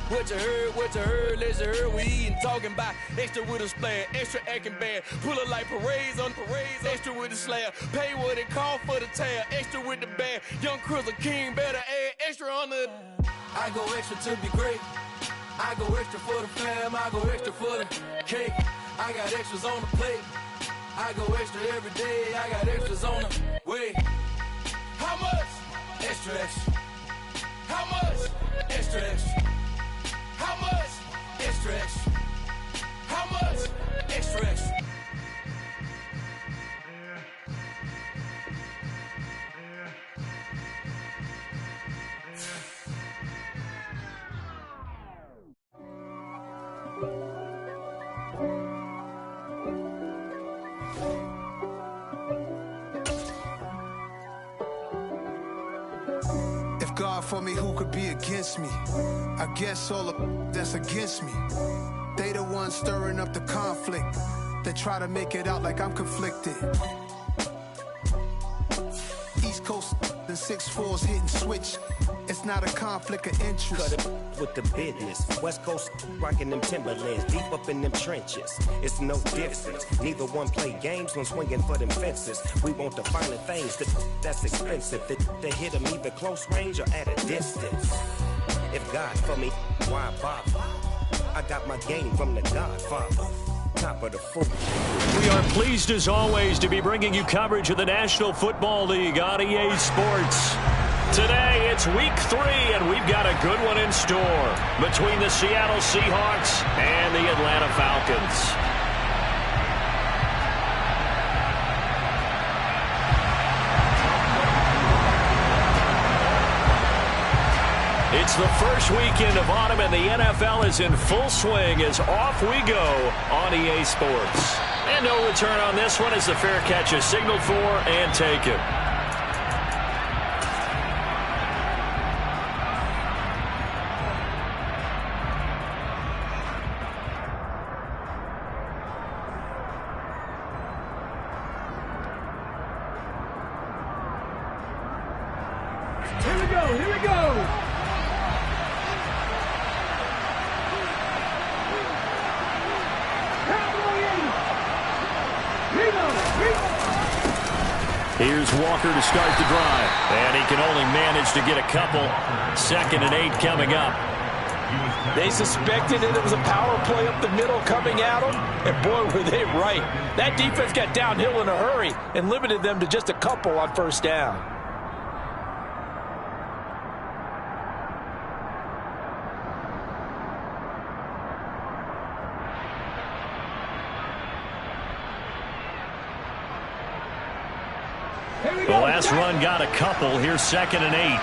What you heard, let's hear. We eating, talking about extra with a splash, extra acting bad. Pull it like parades on parades, extra with the slab. Pay what it call for the tab, extra with the bag. Young Crizzle King better add extra on the. I go extra to be great. I go extra for the fam, I go extra for the cake. I got extras on the plate. I go extra every day, I got extras on the way. How much? Extra, extra. How much? Extra, extra. How much? Extra, extra. How much? Extra, extra. God for me, who could be against me? I guess all the that's against me. They the ones stirring up the conflict. They try to make it out like I'm conflicted. East Coast and 6'4's hitting switch. It's not a conflict of interest. Cut it with the business. West Coast rocking them Timberlands, deep up in them trenches. It's no difference. Neither one play games when swinging for them fences. We want the finer things that's expensive. That hit them either close range or at a distance. If God for me, why bother? I got my game from the Godfather. Top of the food. We are pleased as always to be bringing you coverage of the National Football League on EA Sports. Today, it's week 3, and we've got a good one in store between the Seattle Seahawks and the Atlanta Falcons. It's the first weekend of autumn, and the NFL is in full swing as off we go on EA Sports. And no return on this one as the fair catch is signaled for and taken. Here we go. Here's Walker to start the drive, and he can only manage to get a couple. 2nd and 8 coming up. They suspected that it was a power play up the middle coming at them, and boy, were they right. That defense got downhill in a hurry and limited them to just a couple on first down. The last run got a couple. Here's 2nd and 8.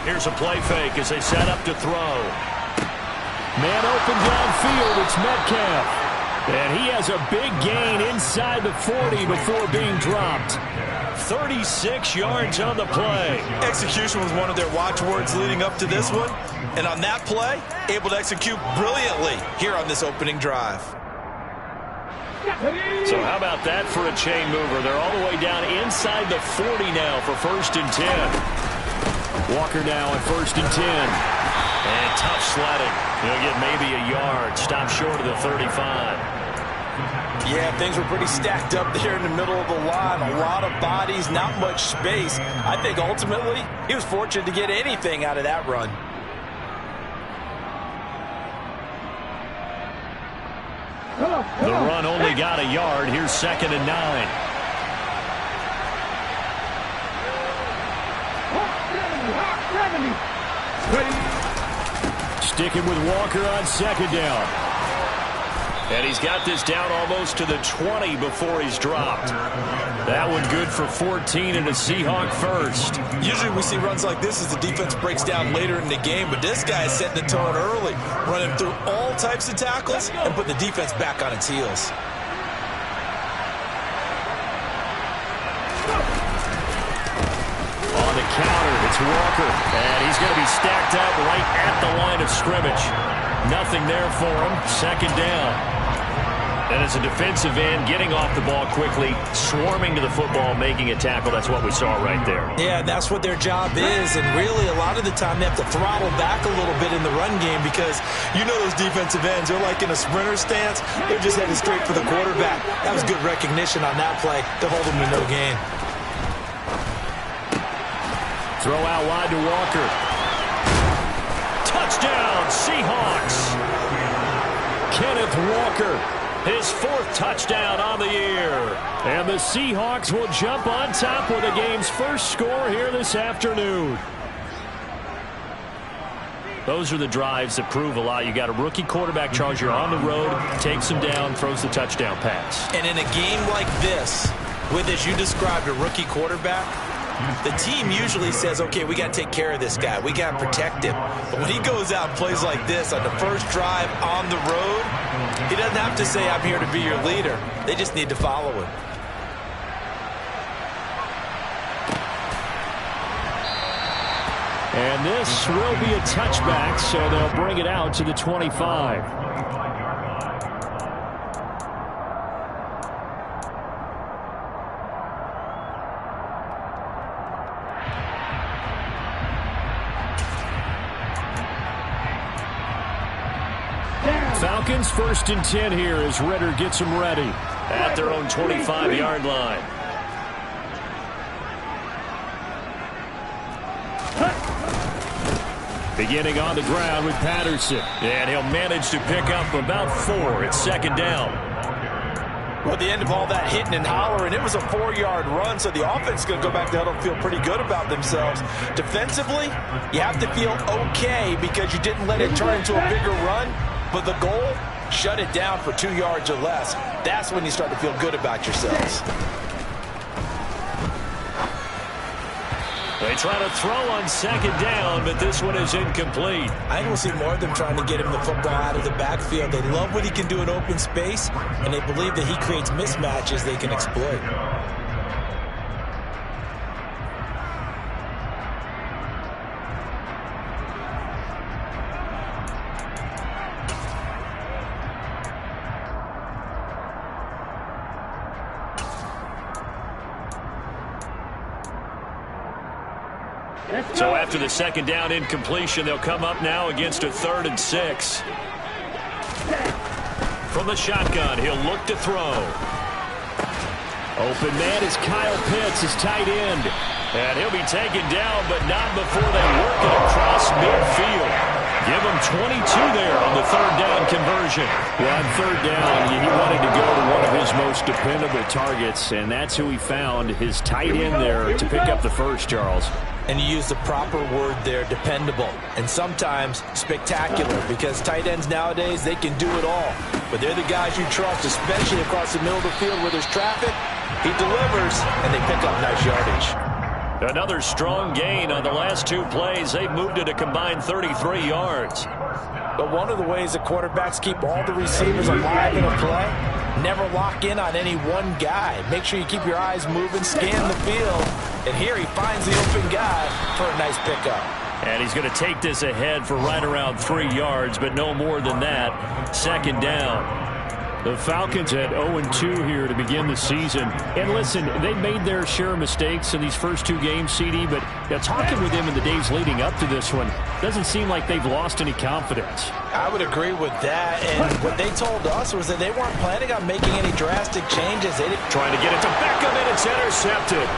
Here's a play fake as they set up to throw. Man open downfield, it's Metcalf. And he has a big gain inside the 40 before being dropped. 36 yards on the play. Execution was one of their watchwords leading up to this one. And on that play, able to execute brilliantly here on this opening drive. So how about that for a chain mover? They're all the way down inside the 40 now for 1st and 10. Walker now at 1st and 10. And tough sledding. He'll get maybe a yard. Stop short of the 35. Yeah, things were pretty stacked up there in the middle of the line. A lot of bodies, not much space. I think ultimately he was fortunate to get anything out of that run. The run only got a yard. Here's 2nd and 9. Sticking with Walker on 2nd down. And he's got this down almost to the 20 before he's dropped. That one good for 14 and a Seahawk first. Usually we see runs like this as the defense breaks down later in the game, but this guy is setting the tone early, running through all types of tackles and putting the defense back on its heels. On the counter, it's Walker, and he's going to be stacked up right at the line of scrimmage. Nothing there for him. Second down. And as a defensive end, getting off the ball quickly, swarming to the football, making a tackle. That's what we saw right there. Yeah, that's what their job is. And really, a lot of the time, they have to throttle back a little bit in the run game because you know those defensive ends, they're like in a sprinter stance. They're just headed straight for the quarterback. That was good recognition on that play. They'll hold him to no gain. Throw out wide to Walker. Touchdown, Seahawks. Kenneth Walker. His 4th touchdown on the year. And the Seahawks will jump on top with the game's first score here this afternoon. Those are the drives that prove a lot. You got a rookie quarterback charge. You're on the road, takes him down, throws the touchdown pass. And in a game like this, with, as you described, a rookie quarterback, the team usually says, okay, we got to take care of this guy. We got to protect him. But when he goes out and plays like this on the first drive on the road, he doesn't have to say, I'm here to be your leader. They just need to follow him. And this will be a touchback, so they'll bring it out to the 25. Falcons 1st and 10 here as Ritter gets them ready at their own 25-yard line. Beginning on the ground with Patterson. And he'll manage to pick up about 4. It's 2nd down. Well, at the end of all that hitting and hollering, it was a 4-yard run, so the offense is going to go back to huddle and feel pretty good about themselves. Defensively, you have to feel okay because you didn't let it turn into a bigger run. But the goal, shut it down for 2 yards or less. That's when you start to feel good about yourselves. They try to throw on 2nd down, but this one is incomplete. I think we'll see more of them trying to get him the football out of the backfield. They love what he can do in open space, and they believe that he creates mismatches they can exploit. So after the 2nd down incompletion, they'll come up now against a 3rd and 6. From the shotgun, he'll look to throw. Open man is Kyle Pitts, his tight end. And he'll be taken down, but not before they work it across midfield. Give him 22 there on the 3rd down conversion. Well, on 3rd down, he wanted to go to one of his most dependable targets, and that's who he found, his tight end there to pick up the first, Charles. And you use the proper word there, dependable, and sometimes spectacular, because tight ends nowadays, they can do it all. But they're the guys you trust, especially across the middle of the field where there's traffic. He delivers, and they pick up nice yardage. Another strong gain on the last 2 plays. They've moved it a combined 33 yards. But one of the ways the quarterbacks keep all the receivers alive in a play, never lock in on any one guy. Make sure you keep your eyes moving, scan the field. And here he finds the open guy for a nice pickup. And he's going to take this ahead for right around 3 yards, but no more than that. 2nd down. The Falcons at 0-2 here to begin the season. And listen, they made their share of mistakes in these first 2 games, CD, but talking with them in the days leading up to this one, doesn't seem like they've lost any confidence. I would agree with that. And what they told us was that they weren't planning on making any drastic changes. They didn't. Trying to get it to Beckham, and it's intercepted.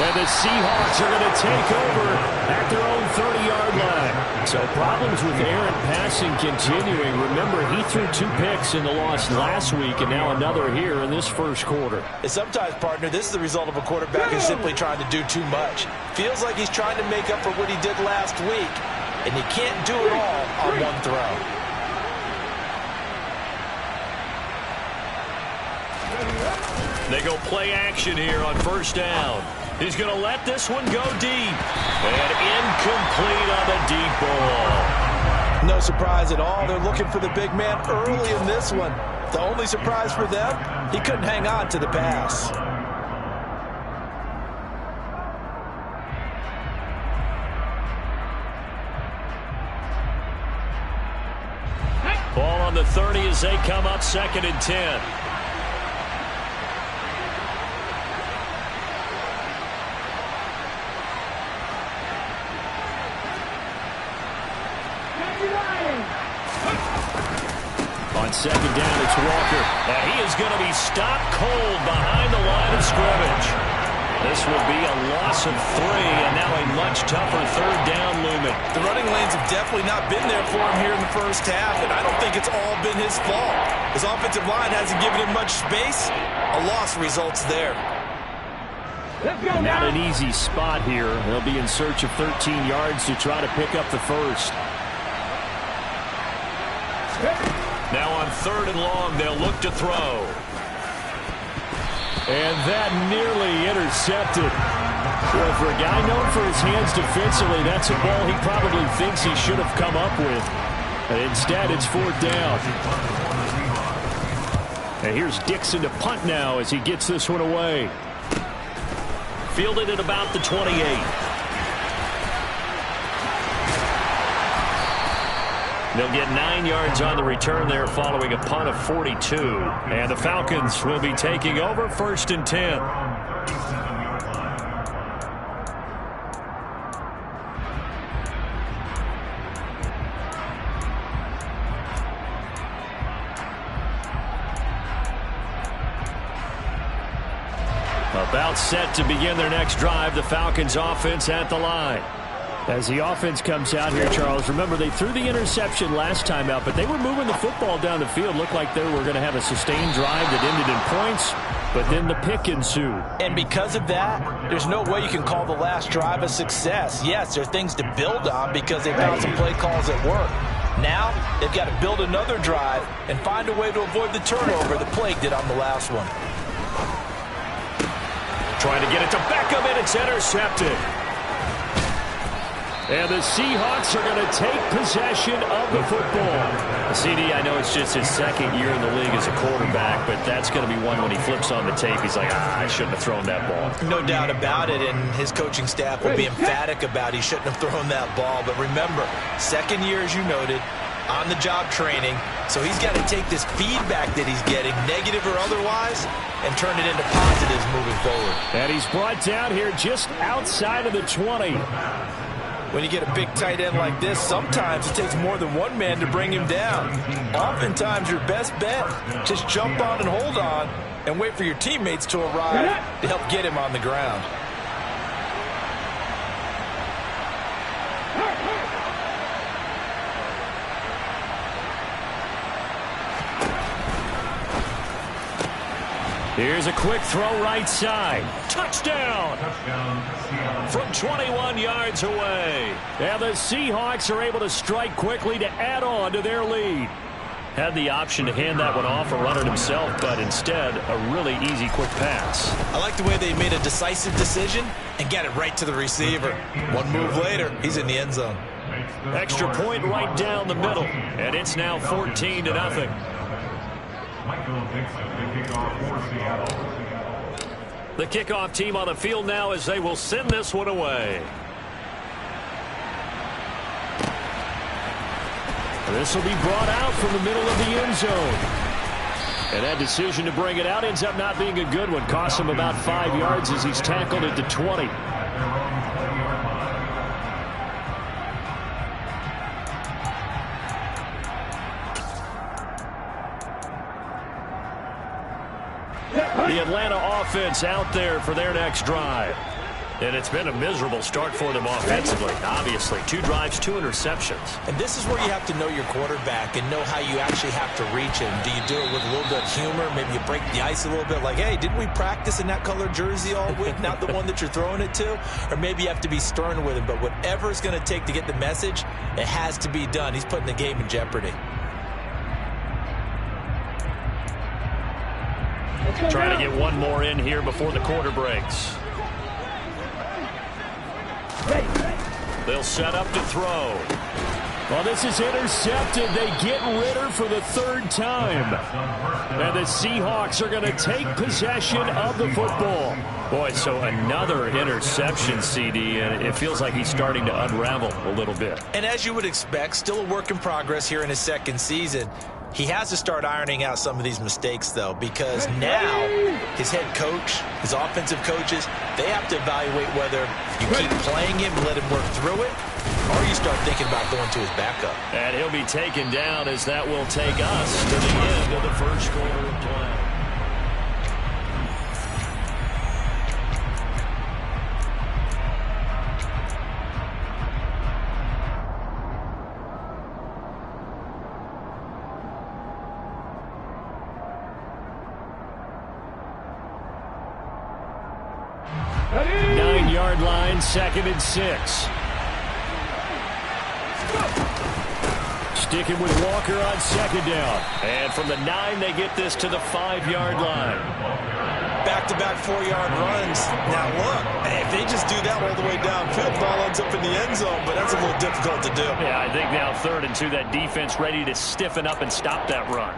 And the Seahawks are going to take over at their own 30-yard line. So problems with errant passing continuing. Remember, he threw 2 picks in the loss last week, and now another here in this first quarter. And sometimes, partner, this is the result of a quarterback who's simply trying to do too much. Feels like he's trying to make up for what he did last week, and you can't do it all on one throw. They go play action here on 1st down. He's going to let this one go deep. And incomplete on the deep ball. No surprise at all. They're looking for the big man early in this one. The only surprise for them, he couldn't hang on to the pass. the 30 as they come up 2nd and 10. On 2nd down, it's Walker. And he is going to be stopped cold behind the line of scrimmage. This will be a loss of 3, and now a much tougher 3rd down looming. The running lanes have definitely not been there for him here in the first half, and I don't think it's all been his fault. His offensive line hasn't given him much space. A loss results there. Not an easy spot here. They'll be in search of 13 yards to try to pick up the first. Now on 3rd and long, they'll look to throw. And that nearly intercepted. Well, for a guy known for his hands defensively, that's a ball he probably thinks he should have come up with. And instead, it's 4th down. And here's Dixon to punt now as he gets this one away. Fielded at about the 28. They'll get 9 yards on the return there following a punt of 42. And the Falcons will be taking over 1st and 10. About set to begin their next drive, the Falcons offense at the line. As the offense comes out here, Charles, remember they threw the interception last time out, but they were moving the football down the field. Looked like they were going to have a sustained drive that ended in points, but then the pick ensued. And because of that, there's no way you can call the last drive a success. Yes, there are things to build on because they found some play calls at work. Now, they've got to build another drive and find a way to avoid the turnover the plague did on the last one. Trying to get it to Beckham, and it's intercepted. And the Seahawks are going to take possession of the football. CD, I know it's just his 2nd year in the league as a quarterback, but that's going to be one when he flips on the tape. He's like, I shouldn't have thrown that ball. No doubt about it, and his coaching staff will be emphatic about he shouldn't have thrown that ball. But remember, 2nd year, as you noted, on-the-job training, so he's got to take this feedback that he's getting, negative or otherwise, and turn it into positives moving forward. And he's brought down here just outside of the 20. When you get a big tight end like this, sometimes it takes more than one man to bring him down. Oftentimes, your best bet, just jump on and hold on and wait for your teammates to arrive to help get him on the ground. Here's a quick throw right side. Touchdown! From 21 yards away. And the Seahawks are able to strike quickly to add on to their lead. Had the option to hand that one off or run it himself, but instead, a really easy quick pass. I like the way they made a decisive decision and got it right to the receiver. One move later, he's in the end zone. Extra point right down the middle, and it's now 14-0. The kickoff team on the field now as they will send this one away. This will be brought out from the middle of the end zone. And that decision to bring it out ends up not being a good one. Costs him about 5 yards as he's tackled at the 20. The Atlanta offense out there for their next drive. And it's been a miserable start for them offensively. Obviously, 2 drives, 2 interceptions. And this is where you have to know your quarterback and know how you actually have to reach him. Do you do it with a little bit of humor? Maybe you break the ice a little bit like, hey, didn't we practice in that color jersey all week? Not the one that you're throwing it to? Or maybe you have to be stern with him. But whatever it's going to take to get the message, it has to be done. He's putting the game in jeopardy. Trying to get one more in here before the quarter breaks. They'll set up to throw. Well, this is intercepted. They get Ritter for the 3rd time. And the Seahawks are going to take possession of the football. Boy, so another interception, CD, and it feels like he's starting to unravel a little bit. And as you would expect, still a work in progress here in his 2nd season. He has to start ironing out some of these mistakes, though, because now his head coach, his offensive coaches, they have to evaluate whether you keep playing him and let him work through it, or you start thinking about going to his backup. And he'll be taken down as that will take us to the end of the first quarter of play. Line, 2nd and 6. Sticking with Walker on 2nd down. And from the 9, they get this to the 5-yard line. Back-to-back 4-yard runs. Now look, if they just do that all the way downfield, the ball ends up in the end zone, but that's a little difficult to do. Yeah, I think now 3rd and 2, that defense ready to stiffen up and stop that run.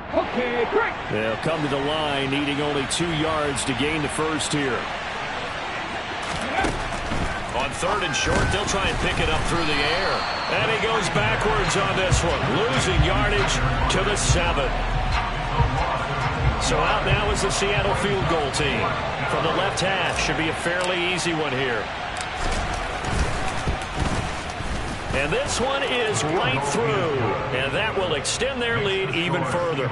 Okay, great. They'll come to the line, needing only 2 yards to gain the first here. On 3rd and short, they'll try and pick it up through the air. And he goes backwards on this one, losing yardage to the 7. So out now is the Seattle field goal team. From the left hash, should be a fairly easy one here. And this one is right through, and that will extend their lead even further.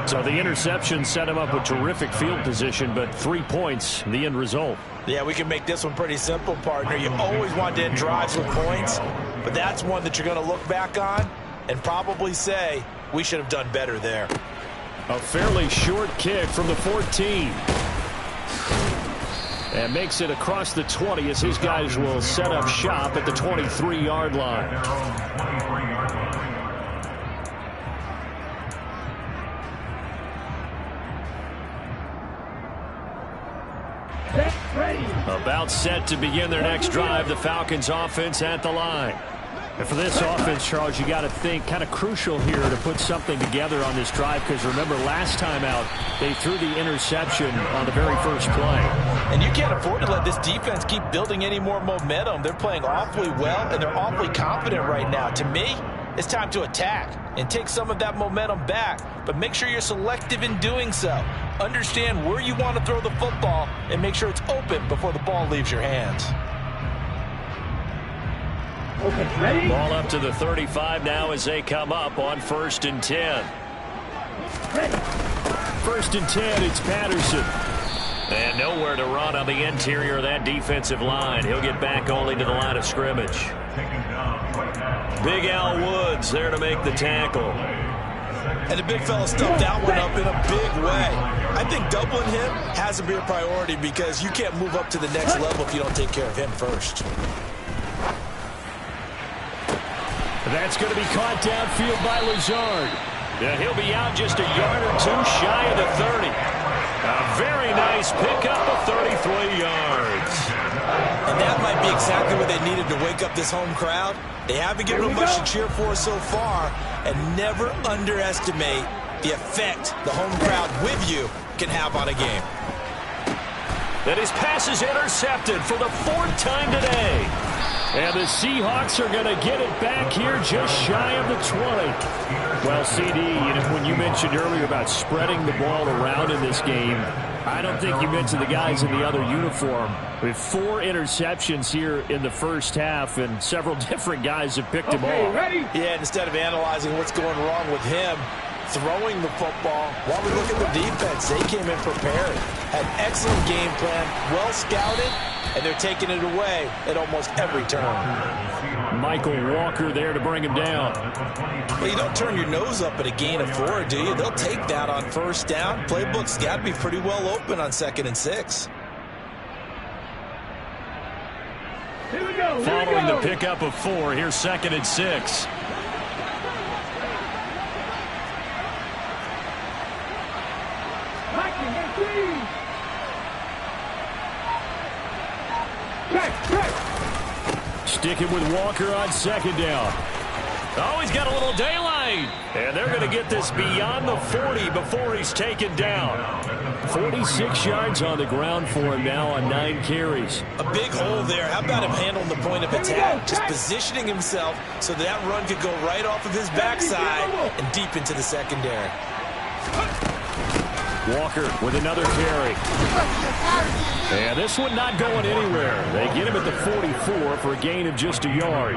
So the interception set him up with terrific field position, but 3 points, the end result. Yeah, we can make this one pretty simple, partner. You always want to end drives with points, but that's one that you're going to look back on and probably say, we should have done better there. A fairly short kick from the 14. And makes it across the 20 as his guys will set up shop at the 23-yard line. About set to begin their next drive, the Falcons offense at the line. And for this offense, Charles, you got to think kind of crucial here to put something together on this drive, because remember last time out they threw the interception on the very first play. And you can't afford to let this defense keep building any more momentum. They're playing awfully well, and they're awfully confident right now. To me, it's time to attack and take some of that momentum back, but make sure you're selective in doing so. Understand where you want to throw the football and make sure it's open before the ball leaves your hands. Okay, ready? Ball up to the 35 now as they come up on 1st and 10. Ready. 1st and 10, it's Patterson. And nowhere to run on the interior of that defensive line. He'll get back only to the line of scrimmage. Big Al Woods there to make the tackle. And the big fella stuffed that one up in a big way. I think doubling him has to be a priority, because you can't move up to the next level if you don't take care of him first. That's going to be caught downfield by Lazard. Yeah, he'll be out just a yard or 2 shy of the 30. A very nice pickup of 33 yards. And that might be exactly what they needed to wake up this home crowd. They haven't given them much to cheer for so far, and never underestimate the effect the home crowd with you can have on a game. And his pass is intercepted for the 4th time today. And the Seahawks are going to get it back here just shy of the 20. Well, CD, when you mentioned earlier about spreading the ball around in this game, I don't think you mentioned the guys in the other uniform. With 4 interceptions here in the first half, and several different guys have picked him off. Ready? Yeah, instead of analyzing what's going wrong with him, throwing the football, while we look at the defense, they came in prepared. Had excellent game plan, well scouted, and they're taking it away at almost every turn. Michael Walker there to bring him down. Well, you don't turn your nose up at a gain of 4, do you? They'll take that on 1st down. Playbook's got to be pretty well open on 2nd and 6. Here we go. Following the pickup of 4, here's 2nd and 6. Sticking with Walker on 2nd down. Oh, he's got a little daylight. gain. And they're going to get this beyond the 40 before he's taken down. 46 yards on the ground for him now on 9 carries. A big hole there. How about him handling the point of attack? Just positioning himself so that run could go right off of his backside and deep into the secondary. Walker with another carry. And this one not going anywhere. They get him at the 44 for a gain of just a yard.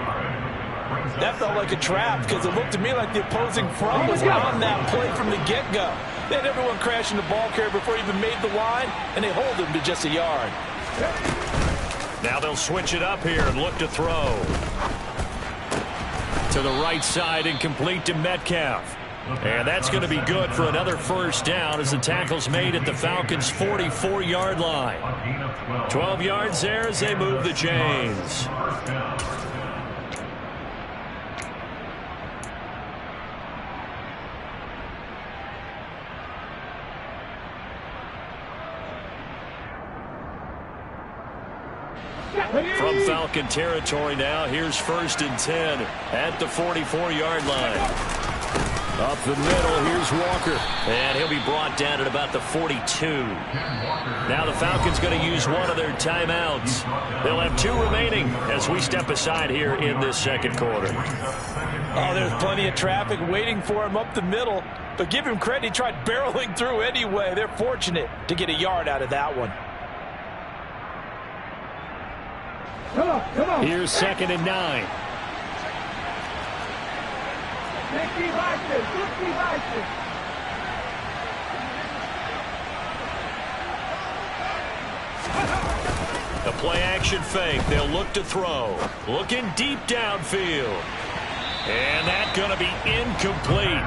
That felt like a trap because it looked to me like the opposing front was on that play from the get-go. They had everyone crashing the ball carrier before he even made the line, and they hold him to just a yard. Now they'll switch it up here and look to throw. To the right side and complete to Metcalf. And that's going to be good for another first down as the tackle's made at the Falcons' 44-yard line. 12 yards there as they move the chains. From Falcon territory now, here's 1st and 10 at the 44-yard line. Up the middle, here's Walker. And he'll be brought down at about the 42. Now the Falcons going to use one of their timeouts. They'll have 2 remaining as we step aside here in this second quarter. Oh, there's plenty of traffic waiting for him up the middle. But give him credit, he tried barreling through anyway. They're fortunate to get a yard out of that one. Come on. Here's 2nd and 9. The play action fake. They'll look to throw. Looking deep downfield. And that's going to be incomplete.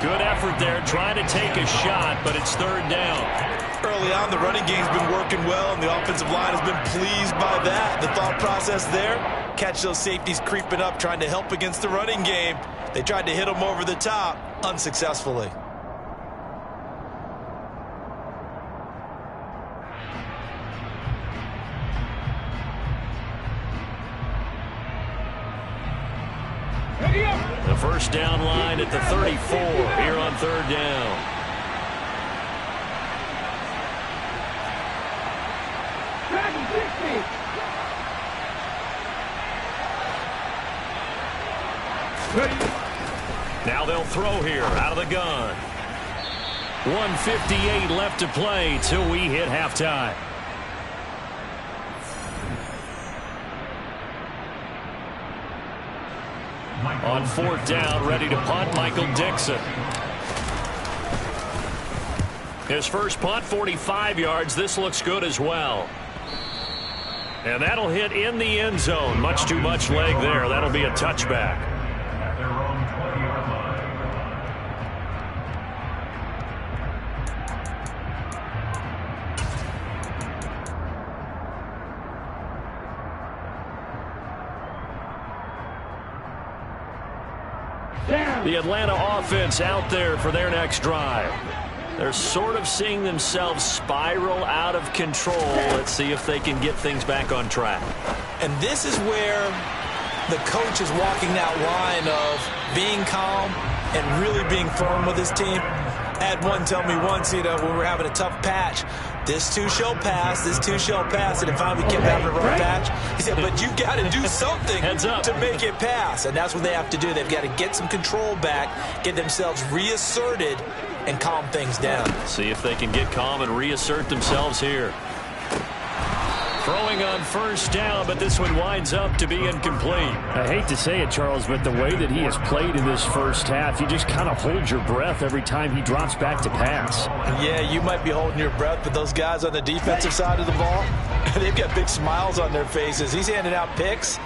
Good effort there trying to take a shot, but it's 3rd down. Early on, the running game's been working well, and the offensive line has been pleased by that. The thought process there, catch those safeties creeping up, trying to help against the running game. They tried to hit them over the top, unsuccessfully. The first down line at the 34 here on 3rd down. Now they'll throw here out of the gun. 1:58 left to play till we hit halftime. On 4th down, ready to punt, Michael Dixon. His first punt, 45 yards. This looks good as well. And that'll hit in the end zone. Much too much leg there. That'll be a touchback. The Atlanta offense out there for their next drive. They're sort of seeing themselves spiral out of control. Let's see if they can get things back on track. And this is where the coach is walking that line of being calm and really being firm with his team. I had one tell me once, when we were having a tough patch, this too shall pass, this too shall pass, and then finally we kept having a rough patch. He said, but you got to do something to make it pass, and that's what they have to do. They've got to get some control back, get themselves reasserted, and calm things down. See if they can get calm and reassert themselves here. Throwing on first down, but this one winds up to be incomplete. I hate to say it, Charles, but the way that he has played in this first half, you just kind of hold your breath every time he drops back to pass. Yeah, you might be holding your breath, but those guys on the defensive side of the ball, they've got big smiles on their faces. He's handing out picks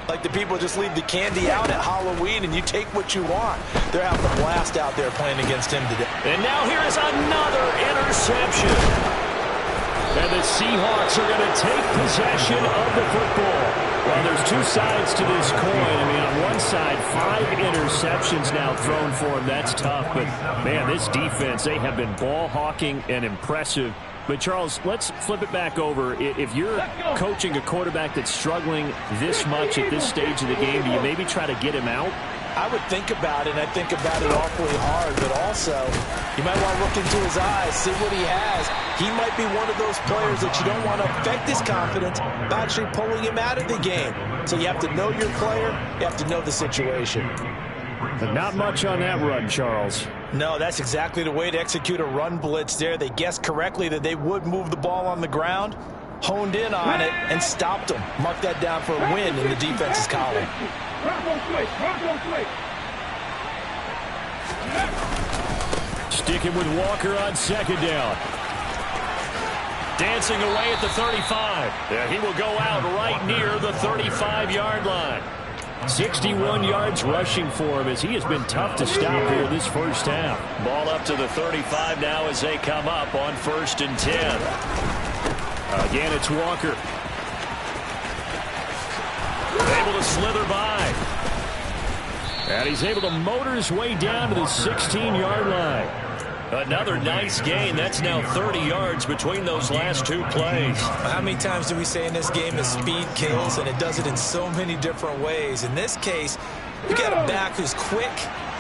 like the people just leave the candy out at Halloween and you take what you want. They're having a blast out there playing against him today. And now here is another interception. And the Seahawks are going to take possession of the football. Well, there's 2 sides to this coin. I mean, on one side, 5 interceptions now thrown for him. That's tough. But, man, this defense, they have been ball hawking and impressive. But, Charles, let's flip it back over. If you're coaching a quarterback that's struggling this much at this stage of the game, do you maybe try to get him out? I would think about it, and I think about it awfully hard, but also you might want to look into his eyes, see what he has. He might be one of those players that you don't want to affect his confidence by actually pulling him out of the game. So you have to know your player, you have to know the situation. But not much on that run, Charles. No, that's exactly the way to execute a run blitz there. They guessed correctly that they would move the ball on the ground, honed in on it, and stopped them. Mark that down for a win in the defense's column. Sticking with Walker on second down. Dancing away at the 35. Yeah, he will go out right near the 35-yard line. 61 yards rushing for him as he has been tough to stop here this first half. Ball up to the 35 now as they come up on 1st and 10. Again, it's Walker. Able to slither by. And he's able to motor his way down to the 16-yard line. Another nice gain. That's now 30 yards between those last two plays. How many times do we say in this game that speed kills, and it does it in so many different ways? In this case, you got a back who's quick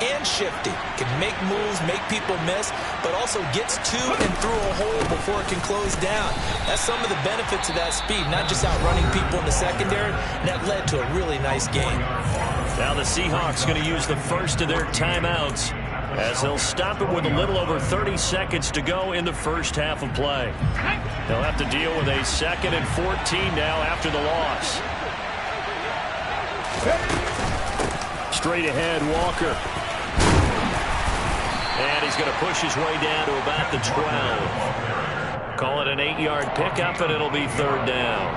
and shifty, can make moves, make people miss, but also gets to and through a hole before it can close down. That's some of the benefits of that speed, not just outrunning people in the secondary, and that led to a really nice game. Now the Seahawks going to use the first of their timeouts as they'll stop it with a little over 30 seconds to go in the first half of play. They'll have to deal with a 2nd and 14 now after the loss. Straight ahead, Walker. And he's going to push his way down to about the 12. Call it an 8-yard pickup, and it'll be 3rd down.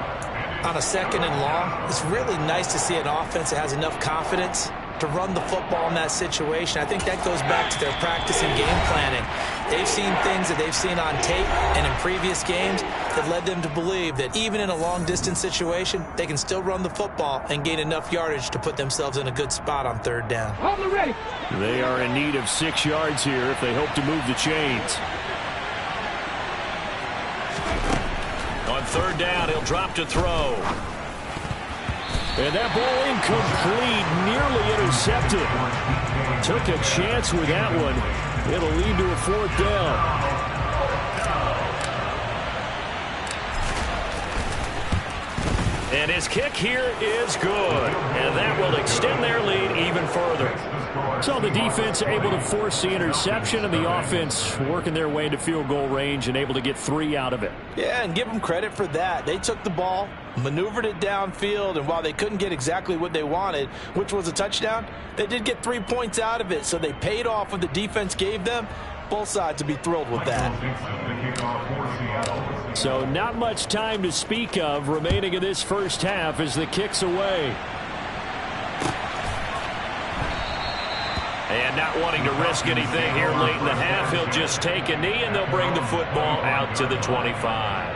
On a 2nd and long, it's really nice to see an offense that has enough confidence to run the football in that situation. I think that goes back to their practice and game planning. They've seen things that they've seen on tape and in previous games that led them to believe that even in a long-distance situation, they can still run the football and gain enough yardage to put themselves in a good spot on 3rd down. They are in need of 6 yards here if they hope to move the chains. On 3rd down, he'll drop to throw. And that ball incomplete, nearly intercepted. Took a chance with that one. It'll lead to a 4th down. And his kick here is good. And that will extend their lead even further. So the defense able to force the interception, and the offense working their way into field goal range and able to get 3 out of it. Yeah, and give them credit for that. They took the ball, maneuvered it downfield, and while they couldn't get exactly what they wanted, which was a touchdown, they did get 3 points out of it. So they paid off what the defense gave them. Both sides to be thrilled with that. So not much time to speak of remaining in this first half as the kick's away. And not wanting to risk anything here late in the half, he'll just take a knee, and they'll bring the football out to the 25.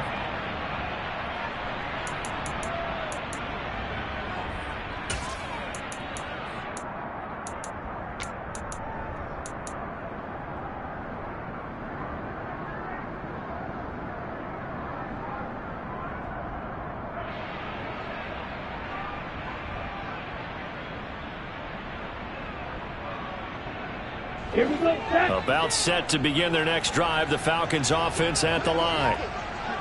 About set to begin their next drive, the Falcons offense at the line.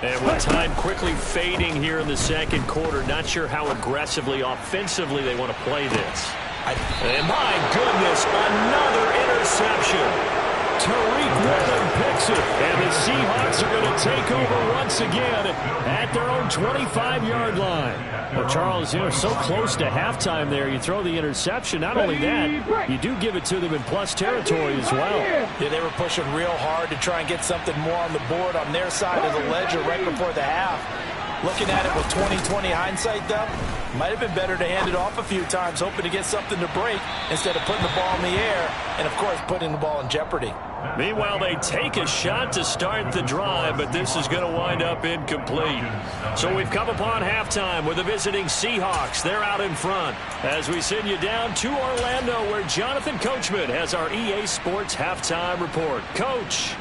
And with time quickly fading here in the second quarter, not sure how aggressively, offensively they want to play this. And my goodness, another interception. Tariq Woolen picks it, and the Seahawks are going to take over once again at their own 25-yard line. Well, Charles, you're so close to halftime there. You throw the interception. Not only that, you do give it to them in plus territory as well. Yeah, they were pushing real hard to try and get something more on the board on their side of the ledger right before the half. Looking at it with 20/20 hindsight, though, might have been better to hand it off a few times, hoping to get something to break instead of putting the ball in the air and, of course, putting the ball in jeopardy. Meanwhile, they take a shot to start the drive, but this is going to wind up incomplete. So we've come upon halftime with the visiting Seahawks. They're out in front as we send you down to Orlando, where Jonathan Coachman has our EA Sports halftime report. Coach.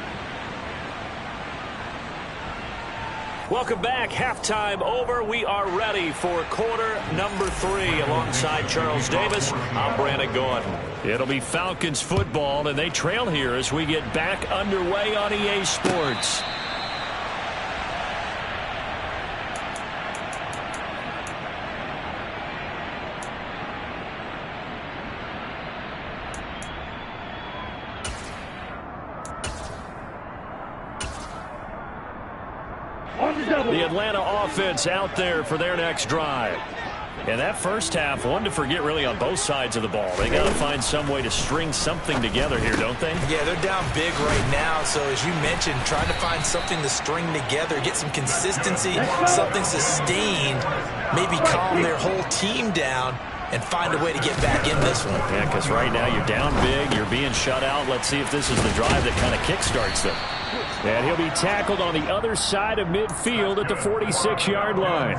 Welcome back. Halftime over. We are ready for quarter number 3. Alongside Charles Davis, I'm Brandon Gordon. It'll be Falcons football, and they trail here as we get back underway on EA Sports. The Atlanta offense out there for their next drive. And that first half, one to forget really on both sides of the ball. They got to find some way to string something together here, don't they? Yeah, they're down big right now. So as you mentioned, trying to find something to string together, get some consistency, something sustained, maybe calm their whole team down and find a way to get back in this one. Yeah, because right now you're down big, you're being shut out. Let's see if this is the drive that kind of kickstarts them. And he'll be tackled on the other side of midfield at the 46-yard line.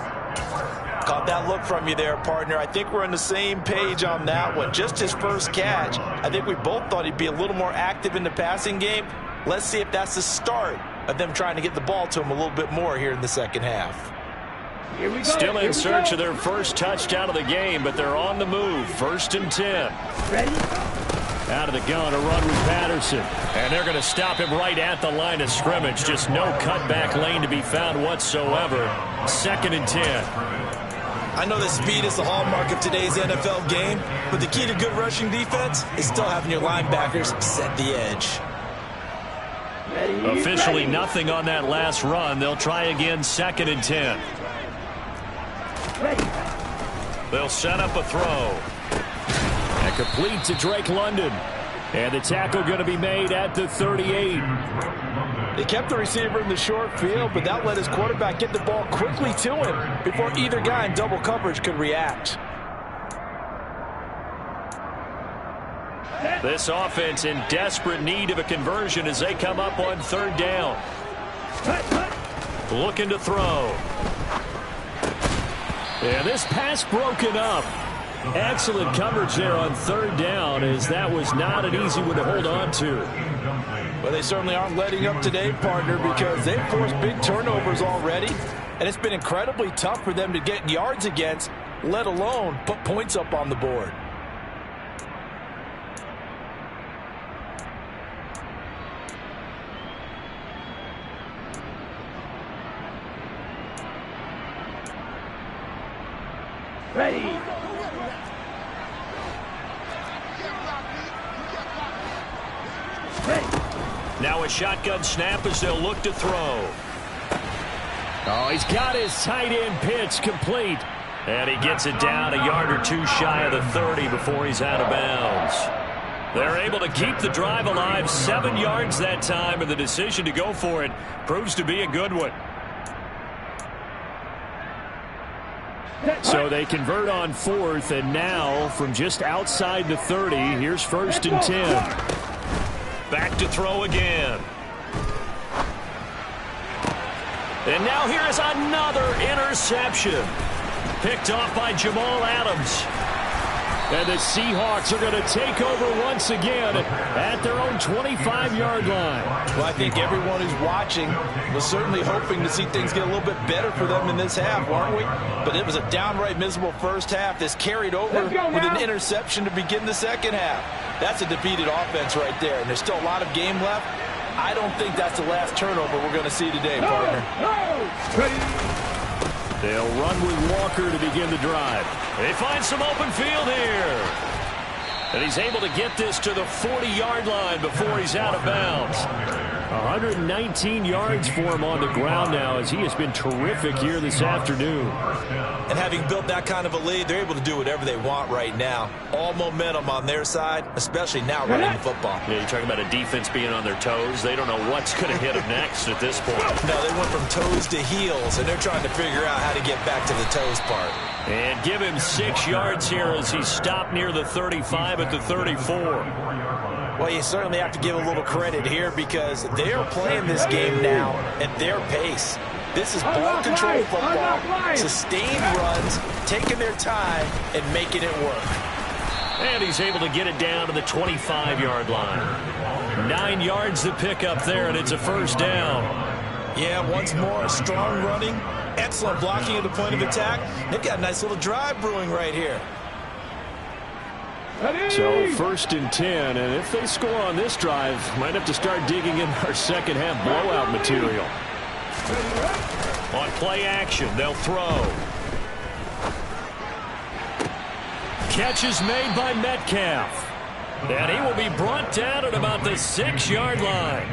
Caught that look from you there, partner. I think we're on the same page on that one. Just his first catch. I think we both thought he'd be a little more active in the passing game. Let's see if that's the start of them trying to get the ball to him a little bit more here in the second half. Still in search of their first touchdown of the game, but they're on the move. 1st and 10. Ready? Out of the gun, a run with Patterson. And they're going to stop him right at the line of scrimmage. Just no cutback lane to be found whatsoever. 2nd and 10. I know that speed is the hallmark of today's NFL game, but the key to good rushing defense is still having your linebackers set the edge. Officially nothing on that last run. They'll try again 2nd and 10. They'll set up a throw. And complete to Drake London. And the tackle going to be made at the 38. They kept the receiver in the short field, but that let his quarterback get the ball quickly to him before either guy in double coverage could react. This offense in desperate need of a conversion as they come up on 3rd down. Looking to throw. And this pass broken up. Excellent coverage there on 3rd down, as that was not an easy one to hold on to. Well, they certainly aren't letting up today, partner, because they've forced big turnovers already, and it's been incredibly tough for them to get yards against, let alone put points up on the board. Ready? Now a shotgun snap as they'll look to throw. Oh, he's got his tight end pitch complete. And he gets it down a yard or two shy of the 30 before he's out of bounds. They're able to keep the drive alive, 7 yards that time, and the decision to go for it proves to be a good one. So they convert on 4th, and now from just outside the 30, here's 1st and 10. Back to throw again. And now here is another interception. Picked off by Jamal Adams. And the Seahawks are going to take over once again at their own 25-yard line. Well, I think everyone who's watching was certainly hoping to see things get a little bit better for them in this half, weren't we? But it was a downright miserable first half. This carried over with an interception to begin the second half. That's a defeated offense right there, and there's still a lot of game left. I don't think that's the last turnover we're going to see today, partner. They'll run with Walker to begin the drive. They find some open field here. And he's able to get this to the 40-yard line before he's out of bounds. 119 yards for him on the ground now, as he has been terrific here this afternoon. And having built that kind of a lead, they're able to do whatever they want right now. All momentum on their side, especially now running the football. Yeah, you're talking about a defense being on their toes. They don't know what's going to hit them next at this point. No, they went from toes to heels, and they're trying to figure out how to get back to the toes part. And give him 6 yards here as he's stopped near the 35 at the 34. Well, you certainly have to give a little credit here because they are playing this game now at their pace. This is ball control football, sustained runs, taking their time and making it work. And he's able to get it down to the 25-yard line. 9 yards to pick up there, and it's a first down. Yeah, once more, strong running, excellent blocking at the point of attack. They've got a nice little drive brewing right here. So 1st and 10, and if they score on this drive, might have to start digging in our second half blowout material. On play action, they'll throw. Catch is made by Metcalf. And he will be brought down at about the 6-yard line.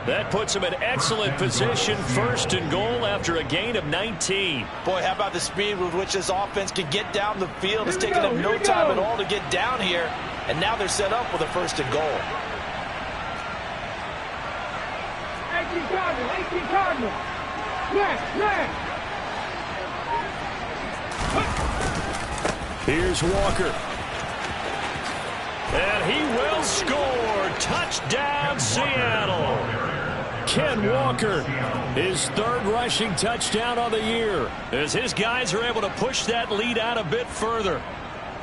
That puts him in excellent position, 1st and goal after a gain of 19. Boy, how about the speed with which this offense can get down the field? It's taken them no time at all to get down here. And now they're set up with a 1st and goal. 18 Cardinal. Here's Walker. And he will score. Touchdown, Seattle. Ken Walker, his 3rd rushing touchdown of the year, as his guys are able to push that lead out a bit further.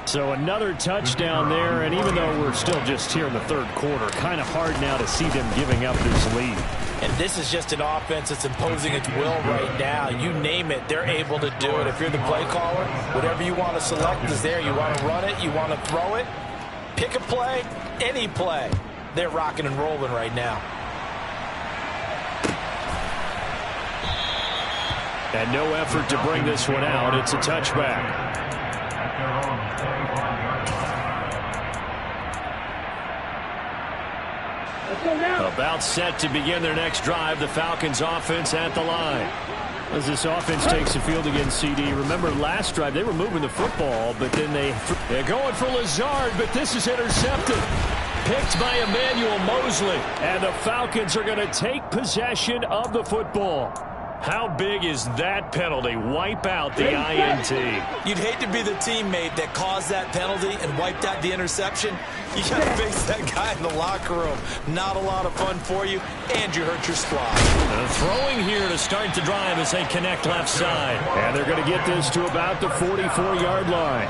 So another touchdown there, and even though we're still just here in the 3rd quarter, kind of hard now to see them giving up this lead. And this is just an offense that's imposing its will right now. You name it, they're able to do it. If you're the play caller, whatever you want to select is there. You want to run it, you want to throw it, pick a play, any play. They're rocking and rolling right now. And no effort to bring this one out. It's a touchback. About set to begin their next drive. The Falcons offense at the line. As this offense takes the field against CD. Remember last drive they were moving the football, but then they're going for Lazard, but this is intercepted. Picked by Emmanuel Mosley. And the Falcons are going to take possession of the football. How big is that penalty? Wipe out the INT. You'd hate to be the teammate that caused that penalty and wiped out the interception. You got to face that guy in the locker room. Not a lot of fun for you, and you hurt your squad. Throwing here to start the drive as they connect left side. And they're going to get this to about the 44-yard line.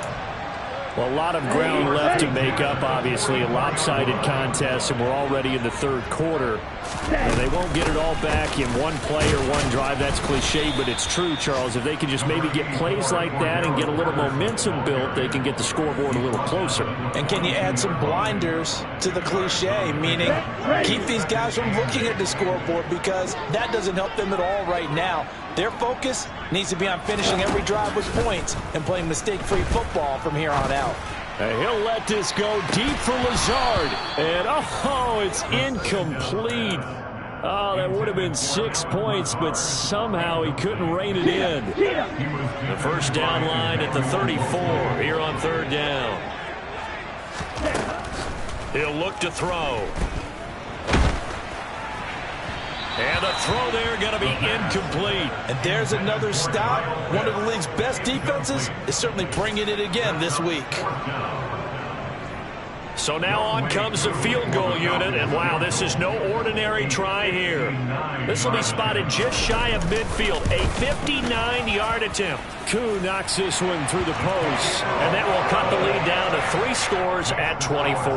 Well, a lot of ground left to make up, obviously. A lopsided contest, and we're already in the 3rd quarter. And they won't get it all back in one play or one drive. That's cliche, but it's true, Charles. If they can just maybe get plays like that and get a little momentum built, they can get the scoreboard a little closer. And can you add some blinders to the cliche, meaning keep these guys from looking at the scoreboard, because that doesn't help them at all right now. Their focus needs to be on finishing every drive with points and playing mistake-free football from here on out. And he'll let this go deep for Lazard. And, oh, it's incomplete. Oh, that would have been 6 points, but somehow he couldn't rein it in. The first down line at the 34 here on 3rd down. He'll look to throw. And a throw there going to be incomplete. And there's another stop. One of the league's best defenses is certainly bringing it again this week. So now on comes the field goal unit, and wow, this is no ordinary try here. This will be spotted just shy of midfield, a 59-yard attempt. Koo knocks this one through the post, and that will cut the lead down to 3 scores at 24.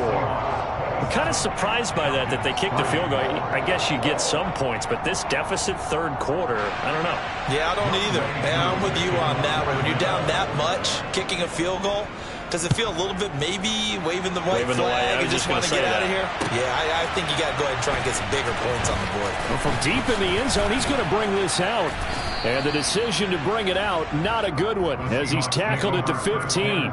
I'm kind of surprised by that they kicked the field goal. I guess you get some points, but this deficit 3rd quarter, I don't know. Yeah, I don't either. And I'm with you on that one. When you're down that much, kicking a field goal, does it feel a little bit maybe waving the white flag? You just want to get out of here? Yeah, I think you got to go ahead and try and get some bigger points on the board. Well, from deep in the end zone, he's going to bring this out. And the decision to bring it out, not a good one, as he's tackled at the 15.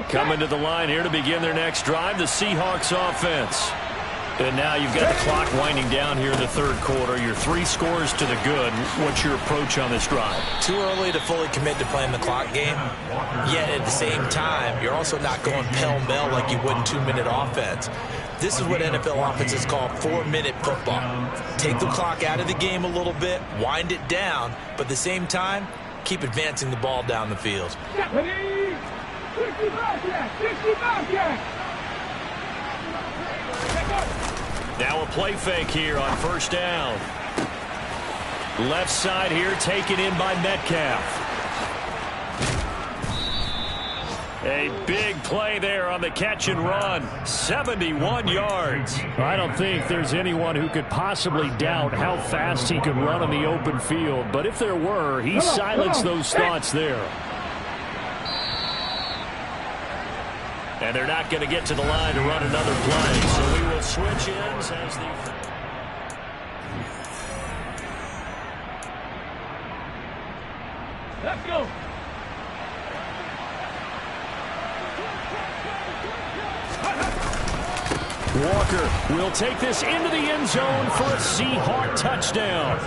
Coming to the line here to begin their next drive, the Seahawks offense. And now you've got the clock winding down here in the 3rd quarter. You're 3 scores to the good. What's your approach on this drive? Too early to fully commit to playing the clock game. Yet at the same time, you're also not going pell-mell like you would in 2-minute offense. This is what NFL offenses call 4-minute football. Take the clock out of the game a little bit, wind it down, but at the same time, keep advancing the ball down the field. 60 Bobcat! Now a play fake here on 1st down. Left side here taken in by Metcalf. A big play there on the catch and run. 71 yards. I don't think there's anyone who could possibly doubt how fast he could run on the open field. But if there were, he silenced those thoughts there. And they're not going to get to the line to run another play. So we will switch ends as the... Let's go. Walker will take this into the end zone for a Seahawk touchdown.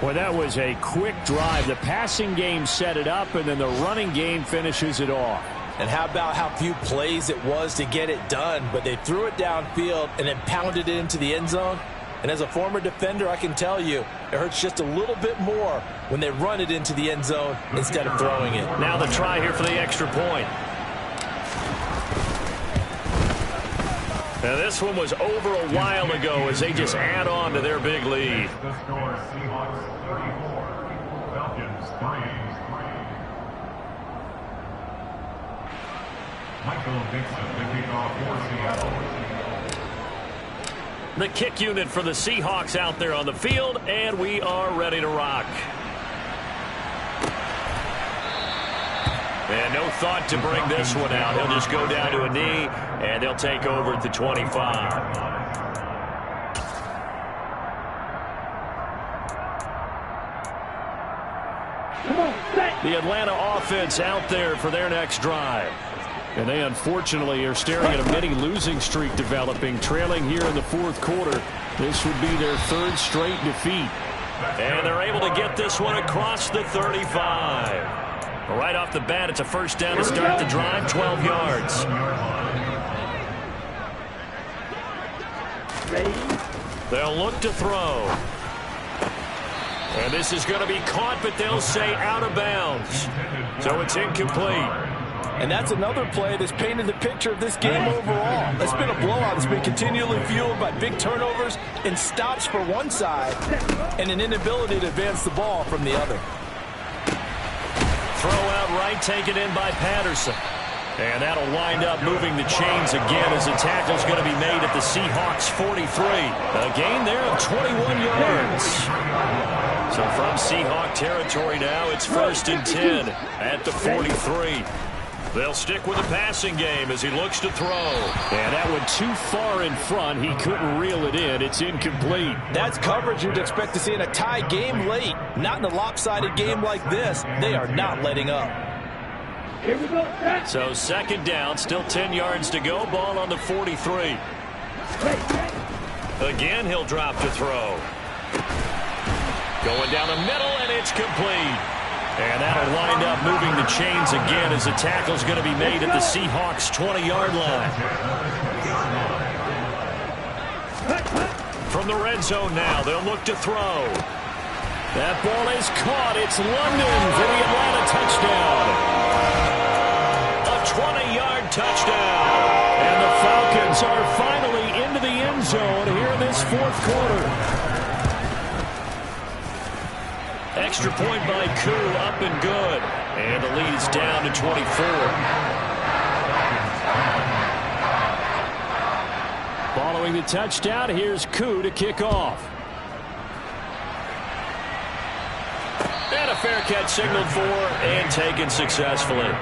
Well, that was a quick drive. The passing game set it up, and then the running game finishes it off. And how about how few plays it was to get it done, but they threw it downfield and then pounded it into the end zone. And as a former defender, I can tell you, it hurts just a little bit more when they run it into the end zone instead of throwing it. Now the try here for the extra point. Now this one was over a while ago as they just add on to their big lead. The score, Seahawks 34, Falcons 3. Michael Dixon, the kickoff for Seattle. The kick unit for the Seahawks out there on the field, and we are ready to rock. And no thought to bring this one out. He'll just go down to a knee, and they'll take over at the 25. The Atlanta offense out there for their next drive. And they unfortunately are staring at a mini losing streak developing, trailing here in the fourth quarter. This would be their third straight defeat. And they're able to get this one across the 35. Right off the bat, it's a first down to start the drive, 12 yards. They'll look to throw. And this is going to be caught, but they'll say out of bounds. So it's incomplete. And that's another play that's painted the picture of this game overall. It's been a blowout. It's been continually fueled by big turnovers and stops for one side and an inability to advance the ball from the other. Throw out right, taken in by Patterson. And that'll wind up moving the chains again as the tackle's going to be made at the Seahawks 43. A gain there of 21 yards. So from Seahawk territory now, it's 1st and 10 at the 43. They'll stick with the passing game as he looks to throw. And that one too far in front. He couldn't reel it in. It's incomplete. That's coverage you'd expect to see in a tie game late. Not in a lopsided game like this. They are not letting up. So 2nd down, still 10 yards to go. Ball on the 43. Again, he'll drop to throw. Going down the middle, and it's complete. And that'll wind up moving the chains again as the tackle's going to be made at the Seahawks 20-yard line. From the red zone now, they'll look to throw. That ball is caught. It's London for the Atlanta touchdown. A 20-yard touchdown. And the Falcons are finally into the end zone here in this fourth quarter. Extra point by Coop, up and good. And the lead is down to 24. Following the touchdown, here's Coop to kick off. And a fair catch signaled for and taken successfully. The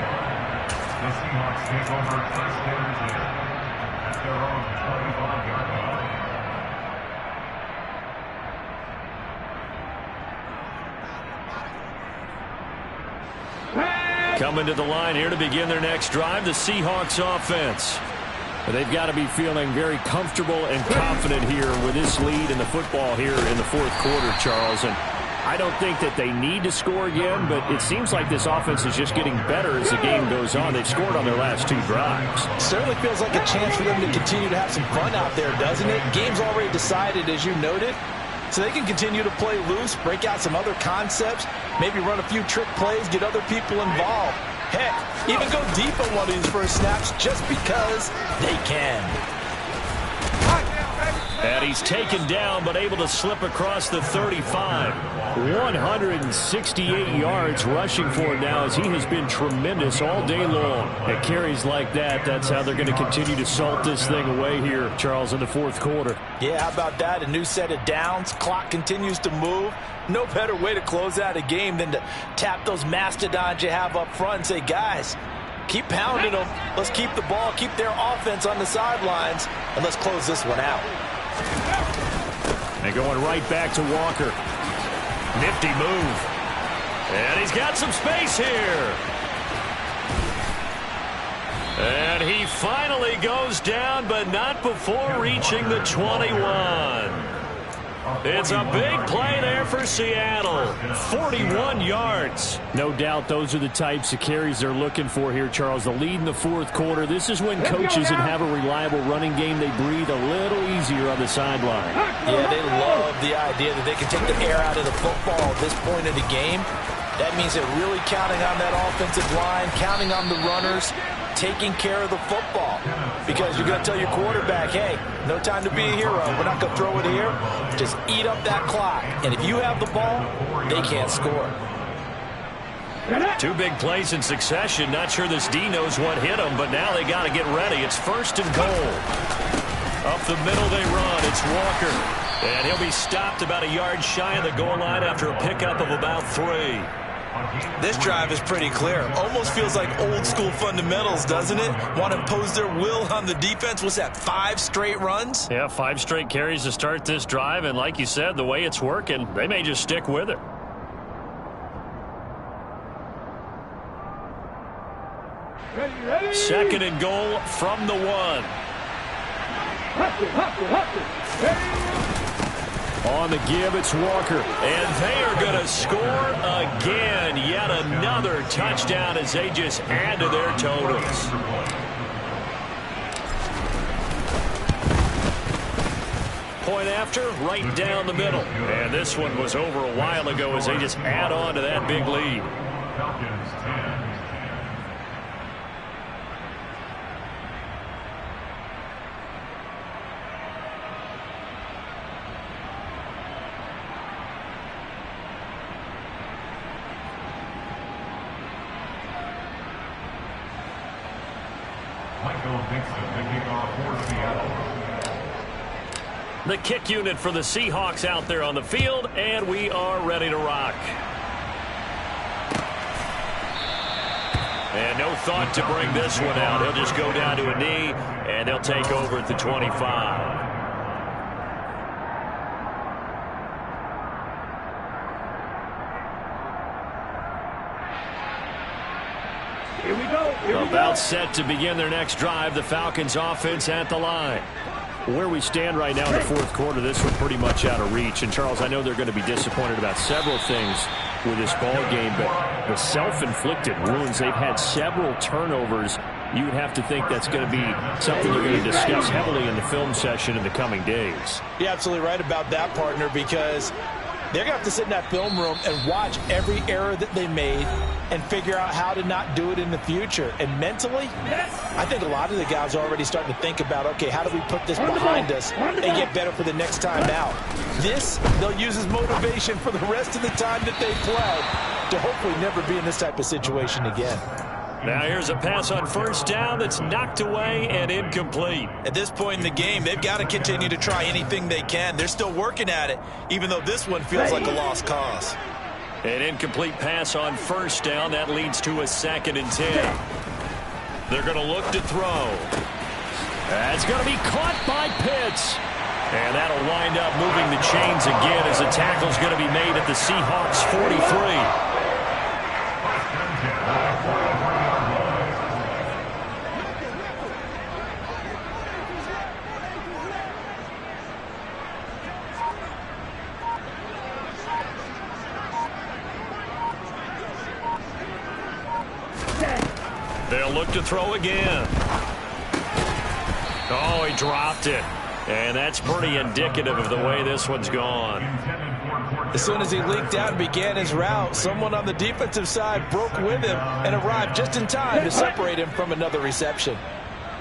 Seahawks take over 1st and 10 at their own 25-yard line. Coming to the line here to begin their next drive, the Seahawks offense. They've got to be feeling very comfortable and confident here with this lead in the football here in the fourth quarter, Charles. And I don't think that they need to score again, but it seems like this offense is just getting better as the game goes on. They've scored on their last 2 drives. Certainly feels like a chance for them to continue to have some fun out there, doesn't it? Game's already decided, as you noted. So they can continue to play loose, break out some other concepts, maybe run a few trick plays, get other people involved. Heck, even go deep on one of these first snaps just because they can. And he's taken down, but able to slip across the 35. 168 yards rushing for him now, as he has been tremendous all day long. At carries like that, that's how they're going to continue to salt this thing away here, Charles, in the fourth quarter. Yeah, how about that? A new set of downs. Clock continues to move. No better way to close out a game than to tap those mastodons you have up front and say, guys, keep pounding them. Let's keep the ball, keep their offense on the sidelines, and let's close this one out. And going right back to Walker. Nifty move. And he's got some space here. And he finally goes down, but not before reaching the 21. It's a big play there for Seattle. 41 yards. No doubt those are the types of carries they're looking for here, Charles. The lead in the fourth quarter. This is when coaches that have a reliable running game, they breathe a little easier on the sideline. Yeah, they love the idea that they can take the air out of the football at this point of the game. That means they're really counting on that offensive line, counting on the runners, taking care of the football. Because you're going to tell your quarterback, hey, no time to be a hero. We're not going to throw it here. Just eat up that clock. And if you have the ball, they can't score. Two big plays in succession. Not sure this D knows what hit him, but now they got to get ready. It's first and goal. Up the middle they run. It's Walker. And he'll be stopped about a yard shy of the goal line after a pickup of about 3. This drive is pretty clear. Almost feels like old school fundamentals, doesn't it? Want to impose their will on the defense. What's that, 5 straight runs? Yeah, 5 straight carries to start this drive. And like you said, the way it's working, they may just stick with it. Ready. Second and goal from the 1. On the give, it's Walker. And they are going to score again. Yet another touchdown as they just add to their totals. Point after, right down the middle. And this one was over a while ago as they just add on to that big lead. Falcons 10. The kick unit for the Seahawks out there on the field, and we are ready to rock. And no thought to bring this one out. He'll just go down to a knee, and they'll take over at the 25. Here we go. About set to begin their next drive. The Falcons offense at the line. Where we stand right now in the fourth quarter, this one pretty much out of reach. And, Charles, I know they're going to be disappointed about several things with this ball game, but the self-inflicted wounds, they've had several turnovers. You would have to think that's going to be something they're going to discuss heavily in the film session in the coming days. You're absolutely right about that, partner, because they're going to have to sit in that film room and watch every error that they made and figure out how to not do it in the future. And mentally, I think a lot of the guys are already starting to think about, okay, how do we put this behind us and get better for the next time out? This, they'll use as motivation for the rest of the time that they play to hopefully never be in this type of situation again. Now here's a pass on first down that's knocked away and incomplete. At this point in the game, they've got to continue to try anything they can. They're still working at it, even though this one feels like a lost cause. An incomplete pass on first down. That leads to a 2nd and 10. They're going to look to throw. That's going to be caught by Pitts. And that'll wind up moving the chains again as the tackle's going to be made at the Seahawks 43. They'll look to throw again. Oh, he dropped it. And that's pretty indicative of the way this one's gone. As soon as he leaked out and began his route, someone on the defensive side broke with him and arrived just in time to separate him from another reception.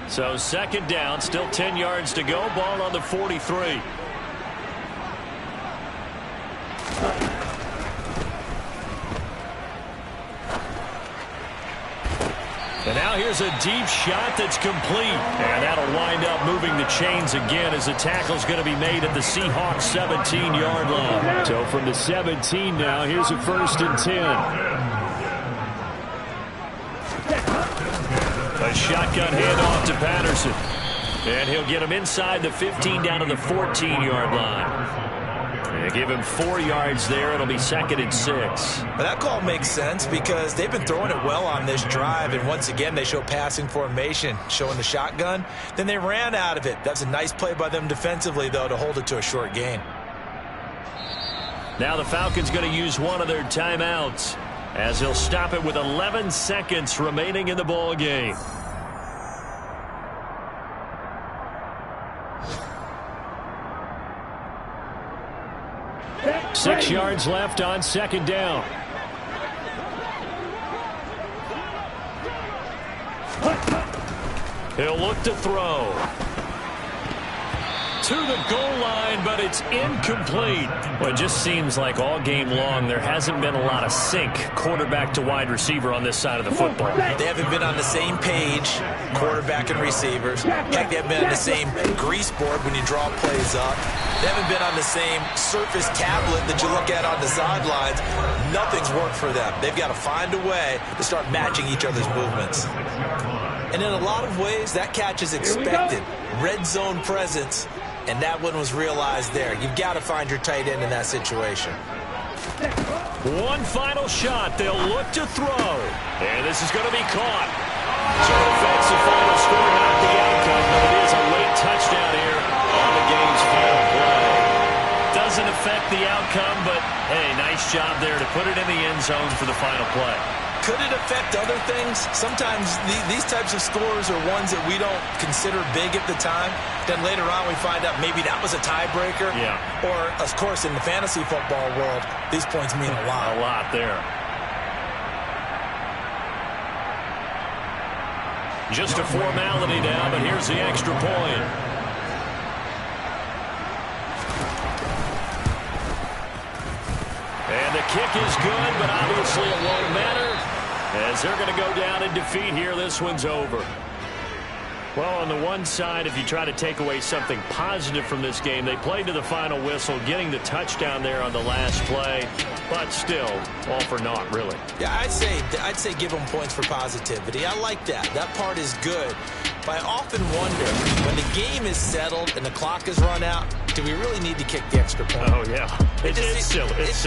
So second down, still 10 yards to go. Ball on the 43. And now here's a deep shot that's complete. And that'll wind up moving the chains again as the tackle's going to be made at the Seahawks 17-yard line. So from the 17 now, here's a 1st and 10. A shotgun handoff to Patterson. And he'll get him inside the 15 down to the 14-yard line. They give him 4 yards there. It'll be 2nd and 6. But that call makes sense because they've been throwing it well on this drive. And once again, they show passing formation, showing the shotgun. Then they ran out of it. That's a nice play by them defensively, though, to hold it to a short gain. Now the Falcons going to use one of their timeouts as he'll stop it with 11 seconds remaining in the ball game. Six yards left on second down. He'll look to throw. To the goal line, but it's incomplete. Well, it just seems like all game long there hasn't been a lot of sync quarterback to wide receiver on this side of the football. They haven't been on the same page, quarterback and receivers. Heck, they haven't been on the same grease board when you draw plays up. They haven't been on the same surface tablet that you look at on the sidelines. Nothing's worked for them. They've got to find a way to start matching each other's movements. And in a lot of ways, that catch is expected. Red zone presence. And that one was realized there. You've got to find your tight end in that situation. One final shot. They'll look to throw. And this is going to be caught. So it affects the final score, not the outcome, but it is a late touchdown here on the game's final play. Doesn't affect the outcome, but, hey, nice job there to put it in the end zone for the final play. Could it affect other things? Sometimes these types of scores are ones that we don't consider big at the time. Then later on we find out maybe that was a tiebreaker. Yeah. Or, of course, in the fantasy football world, these points mean a lot. A lot there. Just a formality now, but here's the extra point. And the kick is good, but obviously it won't matter as they're going to go down in defeat here. This one's over. Well, on the one side, if you try to take away something positive from this game, they played to the final whistle, getting the touchdown there on the last play, but still, all for naught, really. Yeah, I'd say give them points for positivity. I like that. That part is good. But I often wonder, when the game is settled and the clock is run out, do we really need to kick the extra point? Oh, yeah. It's silly. It's